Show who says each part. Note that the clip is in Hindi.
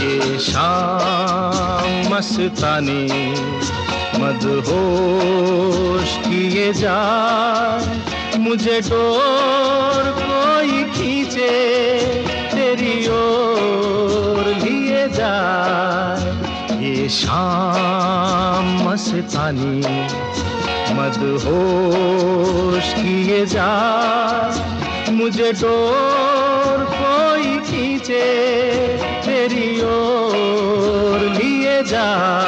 Speaker 1: ये शाम मस्तानी मदहोश किए जाए, मुझे डोर कोई खींचे तेरी ओर लिए जाए। ये शाम मस्तानी मदहोश किए जाए, मुझे डोर कोई खींचे तेरी ओर लिए जाए।